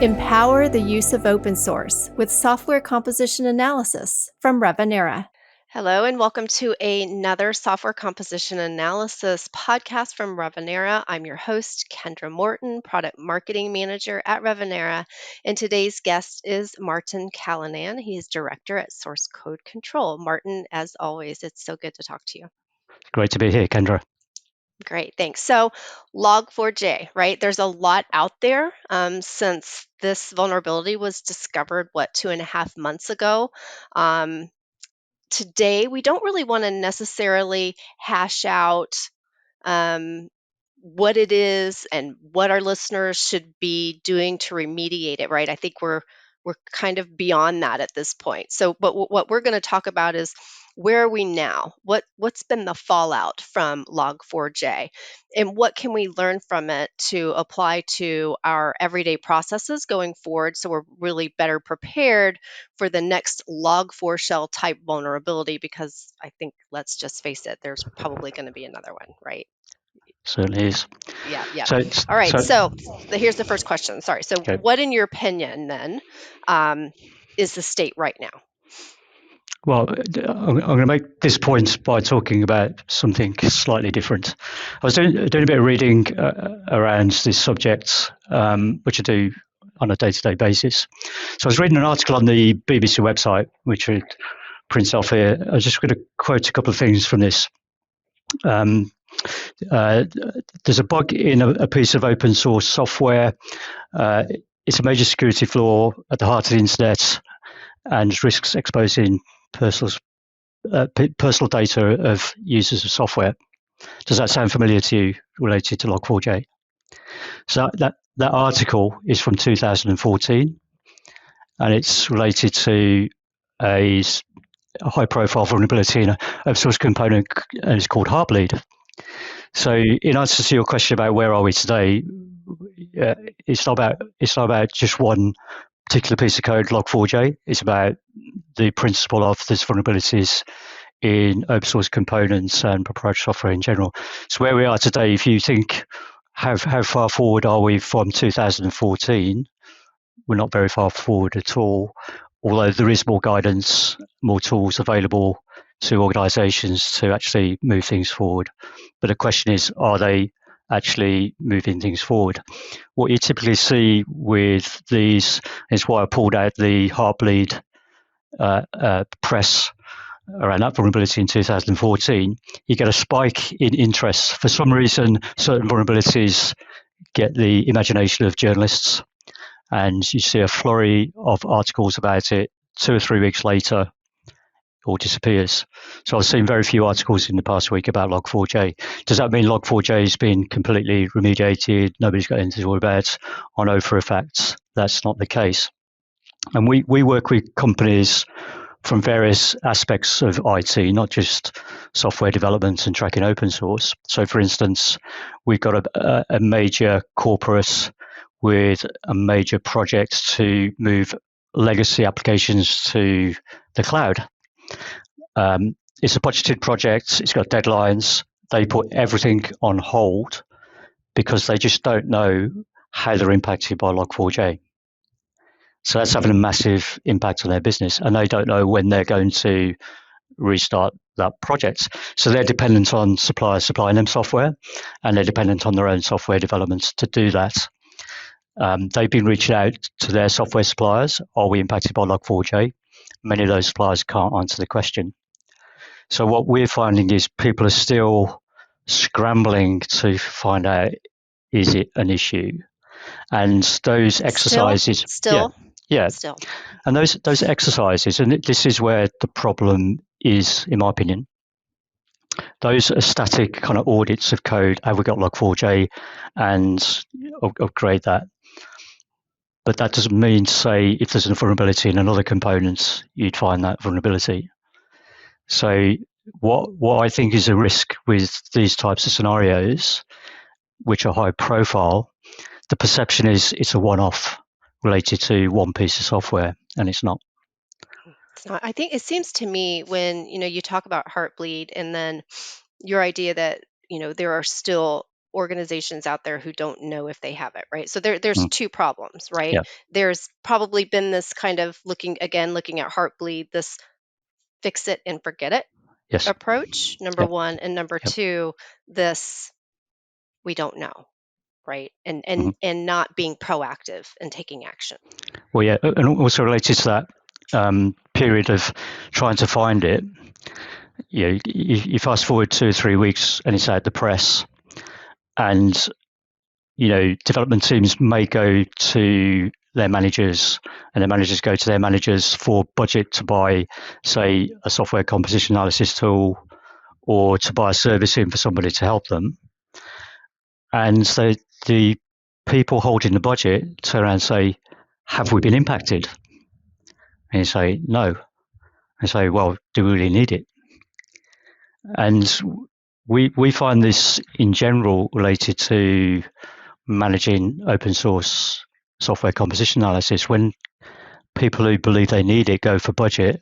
Empower the use of open source with software composition analysis from Revenera. Hello, and welcome to another software composition analysis podcast from Revenera. I'm your host, Kendra Morton, product marketing manager at Revenera. And today's guest is Martin Callinan. He's director at Source Code Control. Martin, as always, it's so good to talk to you. Great to be here, Kendra. Great, thanks. So Log4j, right? There's a lot out there since this vulnerability was discovered, 2.5 months ago. Today, we don't really want to necessarily hash out what it is and what our listeners should be doing to remediate it, right? I think we're kind of beyond that at this point. So, but what we're going to talk about is where are we now? What's been the fallout from Log4j, and what can we learn from it to apply to our everyday processes going forward, so we're really better prepared for the next Log4 shell type vulnerability? Because I think, let's just face it, there's probably going to be another one, right? Certainly is. Yeah. So, All right. So here's the first question. Sorry. So okay. What, in your opinion, then, is the state right now? Well, I'm going to make this point by talking about something slightly different. I was doing a bit of reading around this subject, which I do on a day-to-day basis. So I was reading an article on the BBC website, which prints off here. I was just going to quote a couple of things from this. There's a bug in a piece of open source software. It's a major security flaw at the heart of the internet and risks exposing personal data of users of software. Does that sound familiar to you, related to Log4j? So that article is from 2014, and it's related to a high-profile vulnerability in an open source component, and it's called Heartbleed. So, in answer to your question about where are we today, it's not about just one particular piece of code, Log4j. It's about the principle of these vulnerabilities in open source components and proprietary software in general. So, where we are today, if you think how far forward are we from 2014, we're not very far forward at all. Although there is more guidance, more tools available to organizations to actually move things forward. But the question is, are they actually moving things forward? What you typically see with these is why I pulled out the Heartbleed press around that vulnerability in 2014. You get a spike in interest. For some reason, certain vulnerabilities get the imagination of journalists, and you see a flurry of articles about it. 2 or 3 weeks later, all disappears. So I've seen very few articles in the past week about Log4j. Does that mean Log4j has been completely remediated? Nobody's got anything to worry about? I know for a fact that's not the case. And we work with companies from various aspects of IT, not just software development and tracking open source. So, for instance, we've got a major corporate with a major project to move legacy applications to the cloud. It's a budgeted project. It's got deadlines. They put everything on hold because they just don't know how they're impacted by Log4j. So that's having a massive impact on their business, and they don't know when they're going to restart that project. So they're dependent on suppliers supplying them software, and they're dependent on their own software development to do that. They've been reaching out to their software suppliers. Are we impacted by Log4j? Many of those suppliers can't answer the question. So what we're finding is people are still scrambling to find out, is it an issue? And those exercises... Still. And those exercises, and this is where the problem is, in my opinion. Those are static kind of audits of code. Have we got Log4j, and upgrade that? But that doesn't mean to say if there's a vulnerability in another component, you'd find that vulnerability. So what I think is a risk with these types of scenarios, which are high profile, the perception is it's a one-off related to one piece of software, and it's not. It's not. I think it seems to me, when you talk about Heartbleed, and then your idea that there are still organizations out there who don't know if they have it, right? So there's Mm. two problems, right? Yeah. There's probably been this kind of looking at Heartbleed, this fix it and forget it Yes. approach, number Yep. one, and number Yep. two, this we don't know, right? And Mhm. and not being proactive and taking action. Well, yeah, and also related to that period of trying to find it, you fast forward 2 or 3 weeks and it's out the press, and development teams may go to their managers, and their managers go to their managers for budget to buy, say, a software composition analysis tool, or to buy a service in for somebody to help them. And so the people holding the budget turn around and say, have we been impacted? And you say, no. And say, well, do we really need it? And we find this in general related to managing open source software composition analysis. When people who believe they need it go for budget,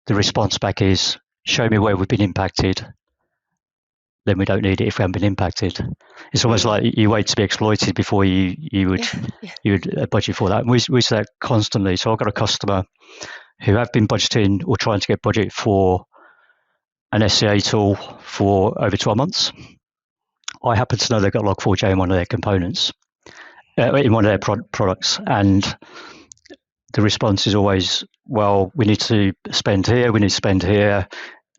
the response back is, show me where we've been impacted, then we don't need it if we haven't been impacted. It's almost like you wait to be exploited before you would budget for that. And we see that constantly. So I've got a customer who have been budgeting or trying to get budget for an SCA tool for over 12 months. I happen to know they've got Log4j in one of their components, in one of their products, and the response is always, well, we need to spend here, we need to spend here,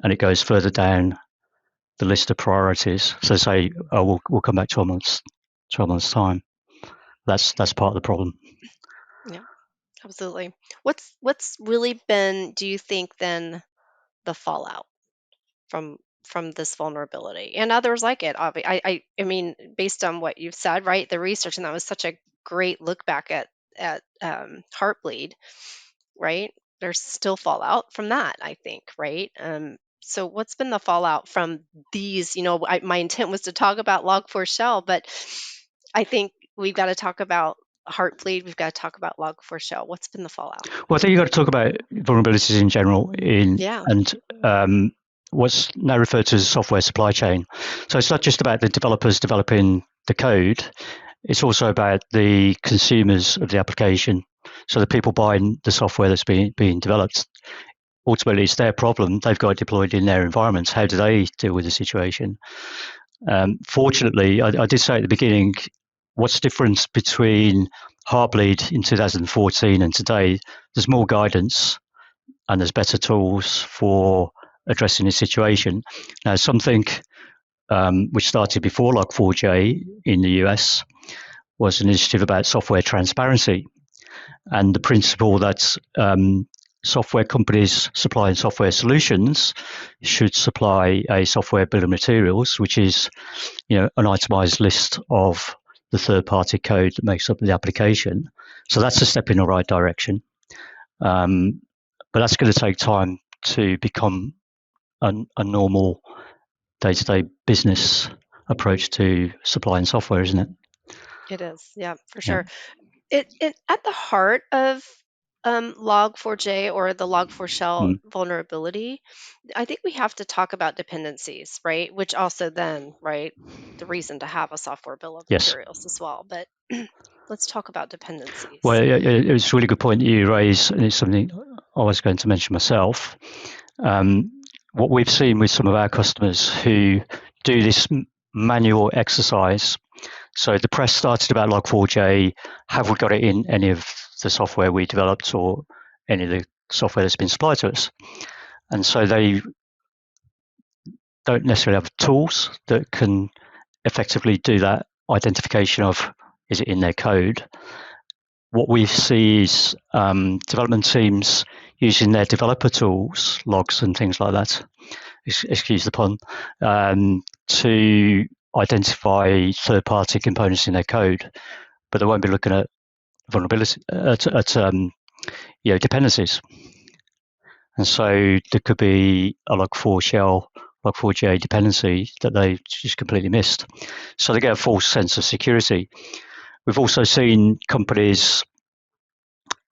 and it goes further down the list of priorities. So say, oh, we'll come back 12 months time. That's part of the problem. Yeah, absolutely. What's really been, do you think, then the fallout from this vulnerability and others like it? I mean, based on what you've said, right? The research, and that was such a great look back at Heartbleed, right? There's still fallout from that, I think, right? So what's been the fallout from these? My intent was to talk about Log4Shell, but I think we've got to talk about Heartbleed. We've got to talk about Log4Shell. What's been the fallout? Well, I think you've got to talk about vulnerabilities in general, Yeah. and what's now referred to as software supply chain. So it's not just about the developers developing the code, it's also about the consumers of the application. So the people buying the software that's being developed, ultimately it's their problem. They've got it deployed in their environments. How do they deal with the situation? Fortunately, I did say at the beginning, what's the difference between Heartbleed in 2014 and today? There's more guidance and there's better tools for addressing the situation. Now, something which started before Log4j in the US was an initiative about software transparency, and the principle that software companies supplying software solutions should supply a software bill of materials, which is an itemized list of the third-party code that makes up the application. So that's a step in the right direction. But that's going to take time to become a normal day-to-day business approach to supplying software, isn't it? It is, yeah, for sure. It at the heart of Log4j or the Log4Shell vulnerability, I think we have to talk about dependencies, right? Which also then, right, the reason to have a software bill of materials as well. But let's talk about dependencies. Well, it's a really good point that you raise, and it's something I was going to mention myself. What we've seen with some of our customers who do this manual exercise. So the press started about Log4j. Have we got it in any of the software we developed or any of the software that's been supplied to us? And so they don't necessarily have tools that can effectively do that identification of, is it in their code? What we see is development teams using their developer tools, logs and things like that, excuse the pun, to identify third-party components in their code, but they won't be looking at vulnerability at dependencies. And so there could be a Log4j dependency that they just completely missed. So they get a false sense of security. We've also seen companies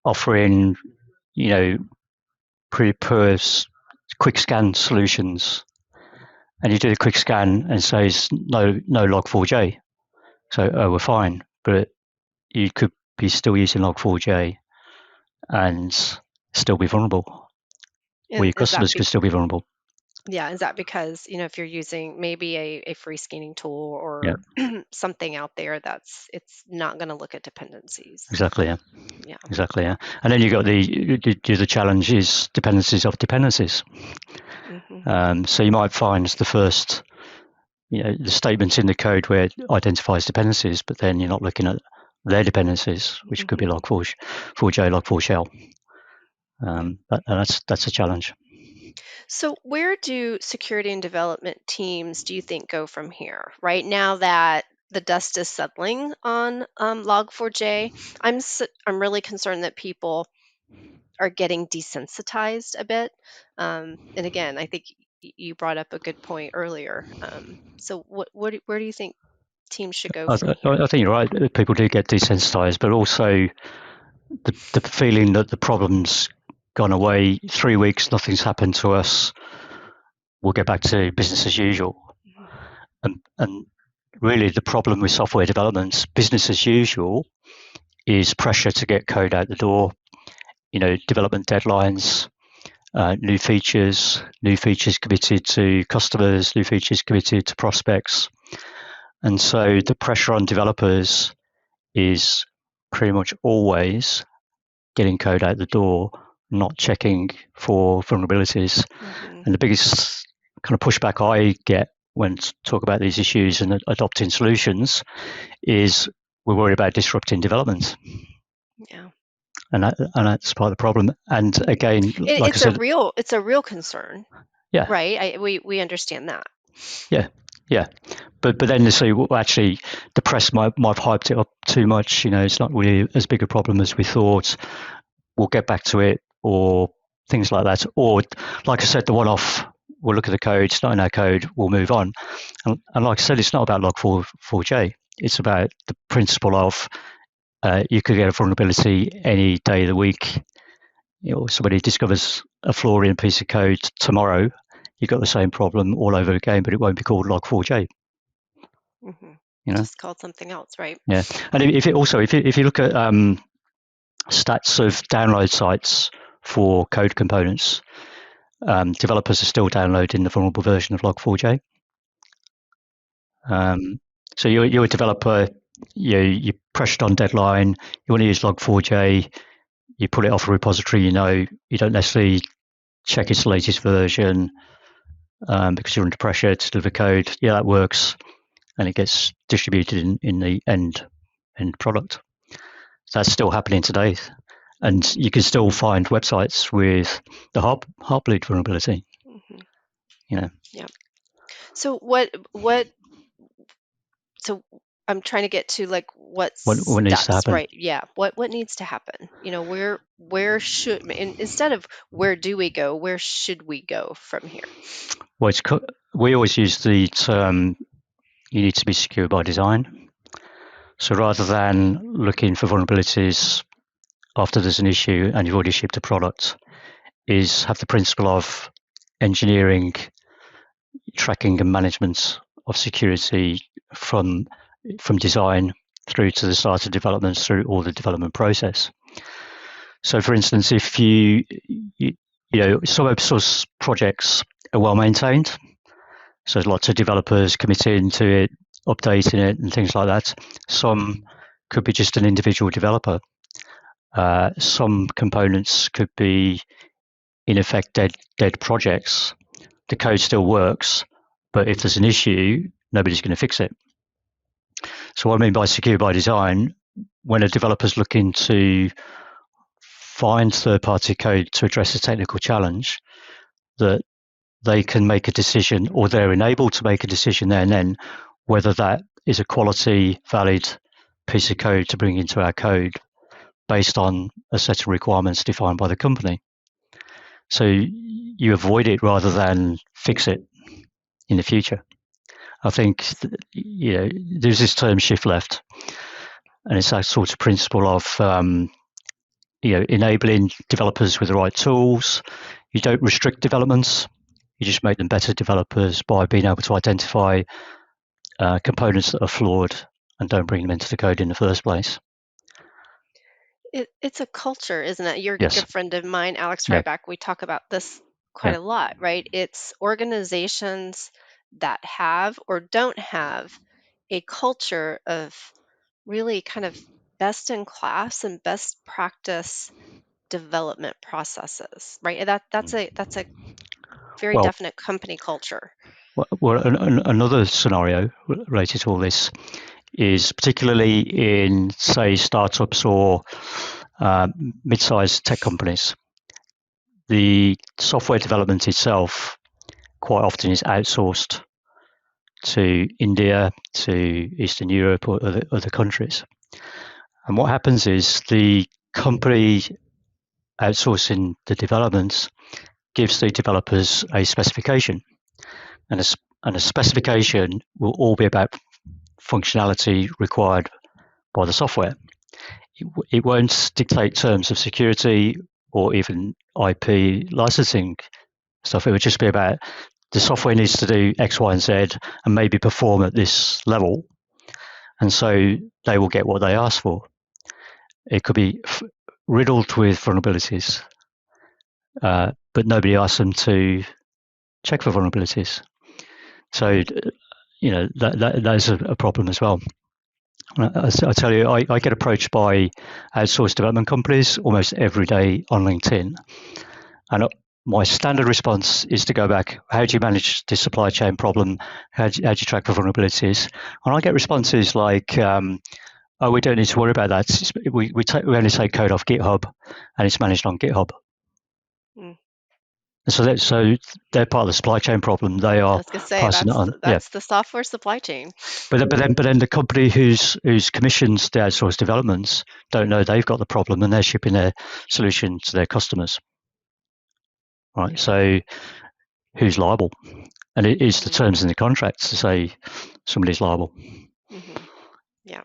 offering, pretty poor quick scan solutions and you do a quick scan and says no Log4j. So, we're fine, but you could be still using Log4j and still be vulnerable, or your customers could still be vulnerable. Yeah, is that because, if you're using maybe a free scanning tool Yeah, or something out there it's not going to look at dependencies? exactly. Yeah, Yeah. exactly. Yeah, and then you got the challenge is dependencies of dependencies. Mm-hmm. So you might find the first, the statements in the code where it identifies dependencies, but then you're not looking at their dependencies, which could be Log4j, Log4shell. And that's a challenge. So where do security and development teams, do you think, go from here? Right now that the dust is settling on Log4j, I'm really concerned that people are getting desensitized a bit. And again, I think you brought up a good point earlier. So where do you think teams should go I from here? think you're right. People do get desensitized, but also the feeling that the problem's gone away. 3 weeks, nothing's happened to us. We'll get back to business as usual. And really, the problem with software development, business as usual, is pressure to get code out the door. Development deadlines, new features committed to customers, new features committed to prospects. And so the pressure on developers is pretty much always getting code out the door, not checking for vulnerabilities. And the biggest kind of pushback I get when talk about these issues and adopting solutions is we're worried about disrupting development. Yeah. And that's part of the problem. And again, like I said, it's a real concern. yeah, right? We understand that. yeah. But then they say, well, actually, the press might have hyped it up too much. It's not really as big a problem as we thought. We'll get back to it, or things like that. Or, like I said, the one-off, we'll look at the code, it's not in our code, we'll move on. And like I said, it's not about Log4j. It's about the principle of you could get a vulnerability any day of the week. Somebody discovers a flaw in a piece of code tomorrow, you've got the same problem all over again, but it won't be called Log4j. Just called something else, right? Yeah, and if you look at stats of download sites for code components, developers are still downloading the vulnerable version of Log4j. So you're a developer, you're pressured on deadline, you want to use Log4j, you pull it off a repository, you don't necessarily check its latest version because you're under pressure to deliver code. Yeah, that works, and it gets distributed in the end product. That's still happening today, and you can still find websites with the Heartbleed vulnerability. Yeah. So So I'm trying to get to like what needs to happen, right? Yeah. What needs to happen? Where should, instead of where do we go, where should we go from here? Well, we always use the term you need to be secure by design. So rather than looking for vulnerabilities after there's an issue and you've already shipped a product, is have the principle of engineering, tracking and management of security from design through to the start of development, through all the development process. So for instance, if you some open source projects are well maintained, so there's lots of developers committing to it, updating it and things like that. Some could be just an individual developer. Some components could be, in effect, dead projects. The code still works, but if there's an issue, nobody's going to fix it. So what I mean by secure by design, when a developer's looking to find third-party code to address a technical challenge, that they can make a decision, or they're enabled to make a decision there and then, whether that is a quality, valid piece of code to bring into our code based on a set of requirements defined by the company. So you avoid it rather than fix it in the future. I think there's this term shift left, and it's that sort of principle of enabling developers with the right tools. You don't restrict developments. You just make them better developers by being able to identify components that are flawed and don't bring them into the code in the first place. It's a culture, isn't it? You're a Yes. good friend of mine, Alex Yeah. Ryback. We talk about this quite Yeah. a lot, right? It's organizations that have or don't have a culture of really kind of best in class and best practice development processes, right? That's a very Well, definite company culture. another scenario related to all this is particularly in, say, startups or mid-sized tech companies. The software development itself quite often is outsourced to India, to Eastern Europe, or other countries. And what happens is the company outsourcing the developments gives the developers a specification, and a specification will all be about functionality required by the software. It won't dictate terms of security or even IP licensing stuff. It would just be about the software needs to do X, Y, and Z and maybe perform at this level. And so they will get what they ask for. It could be riddled with vulnerabilities, but nobody asks them to check for vulnerabilities. So, that is a problem as well. I tell you, I get approached by outsourced development companies almost every day on LinkedIn. And my standard response is to go back, how do you manage this supply chain problem? How do you track for vulnerabilities? And I get responses like, oh, we don't need to worry about that. We only take code off GitHub and it's managed on GitHub. Mm. So they're part of the supply chain problem. They are I was going to say passing it on. That's the software supply chain. But then the company who's commissions the outsourced developments don't know they've got the problem, and they're shipping their solution to their customers. Right. So who's liable? And it is the terms in the contract to say somebody's liable. Mm-hmm. Yeah.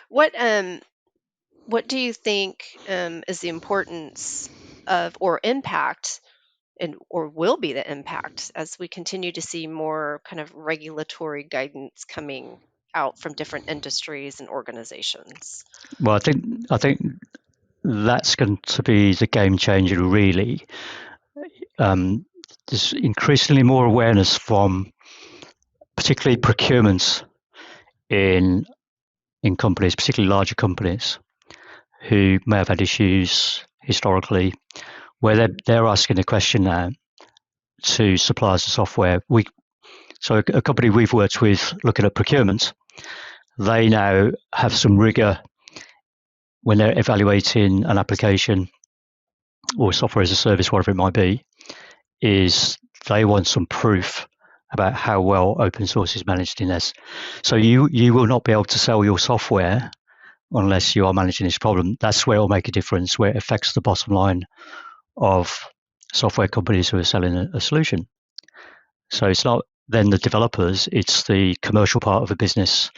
What do you think is the importance of or impact or will be the impact as we continue to see more kind of regulatory guidance coming out from different industries and organizations? Well, I think that's going to be the game changer, really. There's increasingly more awareness from particularly procurements in companies, particularly larger companies, who may have had issues historically, where they're asking the question now to suppliers of software. So a company we've worked with looking at procurement, they now have some rigor when they're evaluating an application or software as a service, whatever it might be, is they want some proof about how well open source is managed in this. So you will not be able to sell your software unless you are managing this problem. That's where it will make a difference, where it affects the bottom line of software companies who are selling a solution. So it's not then the developers, it's the commercial part of the business.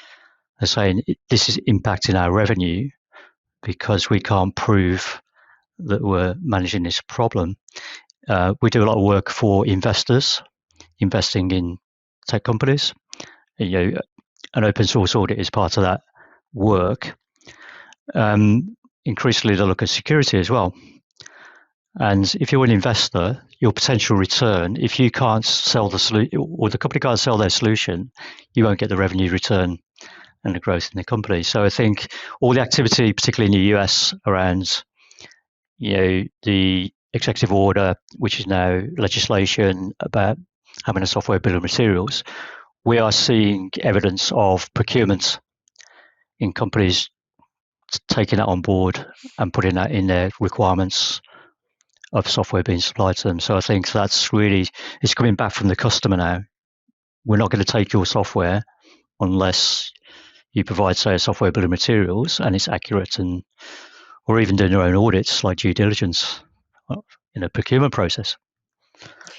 They're saying this is impacting our revenue because we can't prove that we're managing this problem. We do a lot of work for investors, investing in tech companies. An open source audit is part of that work. Increasingly, they look at security as well. And if you're an investor, your potential return, if you can't sell the solution, or the company can't sell their solution, you won't get the revenue return and the growth in the company. So I think all the activity, particularly in the US, around the executive order, which is now legislation about having a software bill of materials, we are seeing evidence of procurement in companies taking that on board and putting that in their requirements of software being supplied to them. So I think that's really, it's coming back from the customer now. We're not going to take your software unless you provide, say, a software bill of materials and it's accurate, or even doing their own audits like due diligence in a procurement process.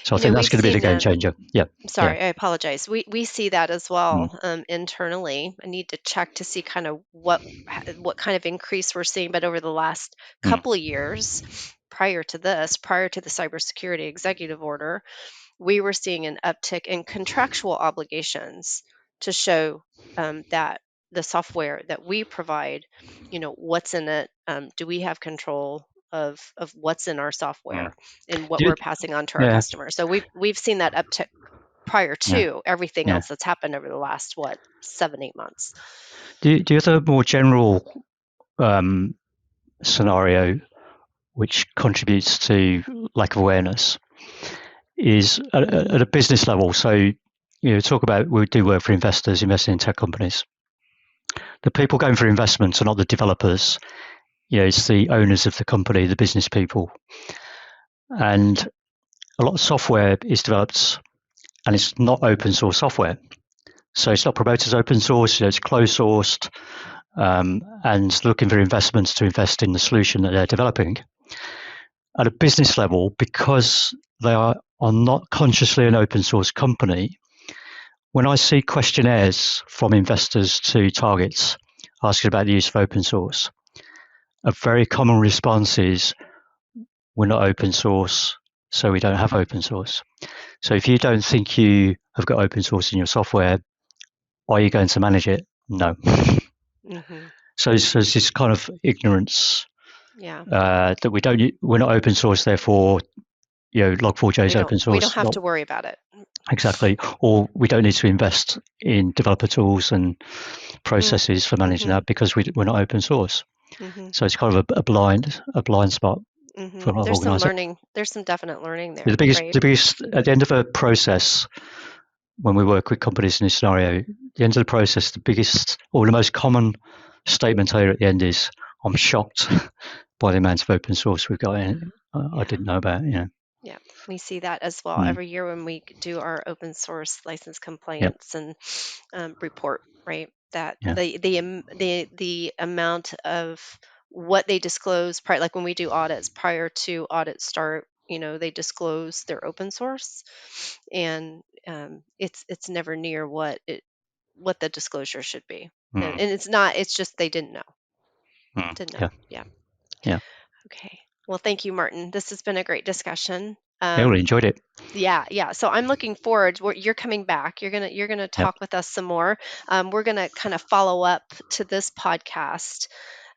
So I think that's going to be the game changer. Yeah. Sorry, I apologize. We see that as well internally. I need to check to see kind of what kind of increase we're seeing, but over the last couple of years, prior to this, prior to the cybersecurity executive order, we were seeing an uptick in contractual obligations to show that the software that we provide, what's in it, do we have control of what's in our Mm. software and what Do you, we're passing on to our yeah, customers. So we've seen that uptick prior yeah, to everything yeah. else that's happened over the last 7-8 months. Do you have a more general scenario which contributes to lack of awareness? Is at a business level. So, talk about we do work for investors investing in tech companies. The people going for investments are not the developers. It's the owners of the company, the business people. And a lot of software is developed and it's not open source software. So it's not promoted as open source, it's closed sourced, and looking for investments to invest in the solution that they're developing. At a business level, because they are not consciously an open source company, when I see questionnaires from investors to targets asking about the use of open source, a very common response is, we're not open source, so we don't have open source. So if you don't think you have got open source in your software, are you going to manage it? No. Mm-hmm. So there's this kind of ignorance Yeah. that we're not open source, therefore, Log4j is open We don't source. have to worry about it. Exactly. Or we don't need to invest in developer tools and processes for managing that because we're not open source. Mm-hmm. So it's kind of a blind spot for a lot of There's some organizations. learning. There's some definite learning there. The biggest, right? the biggest at the end of a process, when we work with companies in this scenario, at the end of the process, the biggest or the most common statement here at the end is, "I'm shocked by the amount of open source we've got in it. I didn't know about it." Yeah, we see that as well every year when we do our open source license complaints and report. Right, that Yeah. the amount of what they disclose, like when we do audits prior to audit start, they disclose their open source, and it's never near what the disclosure should be, and it's not. It's just they didn't know. Didn't know. Yeah. Okay. Well, thank you, Martin. This has been a great discussion. I really enjoyed it. Yeah. So I'm looking forward. You're coming back. You're gonna talk with us some more. We're gonna kind of follow up to this podcast,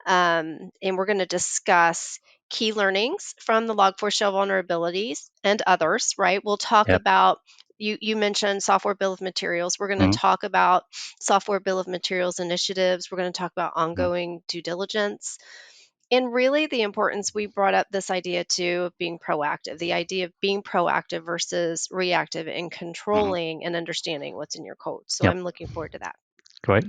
and we're gonna discuss key learnings from the Log4j vulnerabilities and others. Right. We'll talk Yep. about. You mentioned software bill of materials. We're going to talk about software bill of materials initiatives. We're going to talk about ongoing due diligence. And really, the importance, we brought up this idea too of being proactive, the idea of being proactive versus reactive and controlling and understanding what's in your code. So Yep. I'm looking forward to that. Great.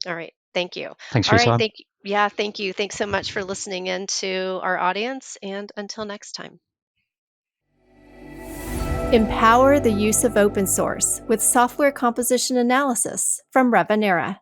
All right. Thank you. Thanks for All your right. time. Thank you. Yeah. Thank you. Thanks so much for listening in to our audience. And until next time. Empower the use of open source with software composition analysis from Revenera.